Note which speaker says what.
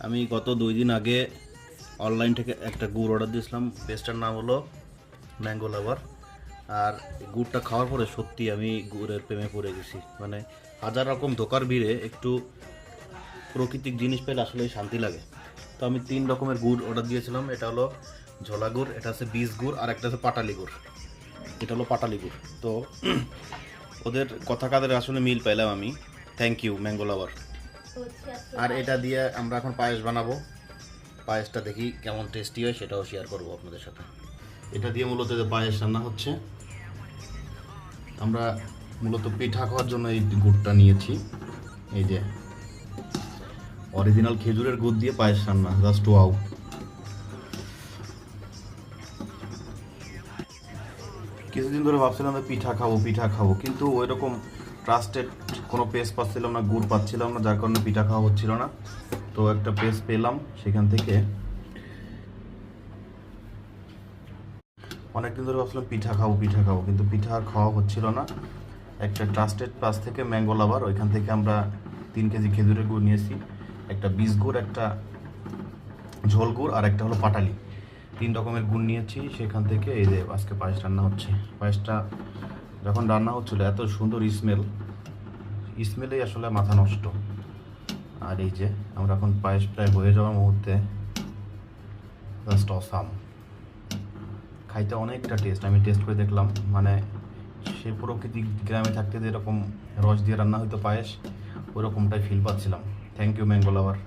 Speaker 1: আমি গত 2 দিন আগে অনলাইন থেকে একটা গুড় অর্ডার দিয়েছিলাম। পেস্টটার নাম হলো ম্যাঙ্গো লাভার। আর গুড়টা খাওয়ার পরে সত্যি আমি গুড়ের প্রেমে পড়ে গেছি। মানে হাজার রকম ধোকার ভিড়ে একটু প্রাকৃতিক জিনিস পেলে আসলে শান্তি লাগে। তো আমি 3 রকমের গুড় অর্ডার দিয়েছিলাম। এটা হলো ঝোলা গুড়, এটা হচ্ছে বীজ গুড়, আর একটা হচ্ছে পাটালি গুড়। এটা হলো পাটালি গুড়। তো ওদের কথা কাদের আসলে মিল পাইলাম আমি। থ্যাংক ইউ ম্যাঙ্গো লাভার। আর এটা দিয়ে আমরা এখন পায়েস বানাবো। পায়েসটা দেখি কেমন টেস্টি হয়, সেটাও শেয়ার করবো আপনাদের সাথে। এটা দিয়ে মূলত যে পায়েস রান্না হচ্ছে, আমরা মূলত পিঠা খাওয়ার জন্য এই গুড়টা নিয়েছি। এই যে অরিজিনাল খেজুরের গুড় দিয়ে পায়েস রান্না, জাস্ট ওয়াও। কিছুদিন ধরে ভাবছিলাম যে পিঠা খাবো, কিন্তু ওই রকম ট্রাস্টেড কোনো পেজ পাচ্ছিলাম না, গুড় পাচ্ছিলাম না, যার কারণে পিঠা খাওয়া হচ্ছিল না। তো একটা পেজ পেলাম, সেখান থেকে অনেকদিন ধরে ভাবছিলাম পিঠা খাবো, কিন্তু পিঠা আর খাওয়া হচ্ছিল না। একটা ট্রাস্টেড পেজ থেকে ম্যাঙ্গো লাভার, ওইখান থেকে আমরা 3 কেজি খেজুরের গুড় নিয়েছি, একটা বীজ গুড়, একটা ঝোল গুড়, আর একটা হলো পাটালি। 3 রকমের গুড় নিয়েছি। সেখান থেকে এই যে আজকে পায়েস রান্না হচ্ছে। পায়েসটা যখন রান্না হচ্ছিল এত সুন্দর স্মেলেই আসলে মাথা নষ্ট। আর এই যে আমরা এখন পায়েস প্রায় হয়ে যাওয়ার মুহূর্তে, জাস্ট অসাম। খাইতে অনেকটা টেস্ট, আমি টেস্ট করে দেখলাম। মানে সে প্রকৃতি গ্রামে থাকতে যেরকম রস দিয়ে রান্না হয়তো পায়েস, ওরকমটাই ফিল পাচ্ছিলাম। Thank you mango lover.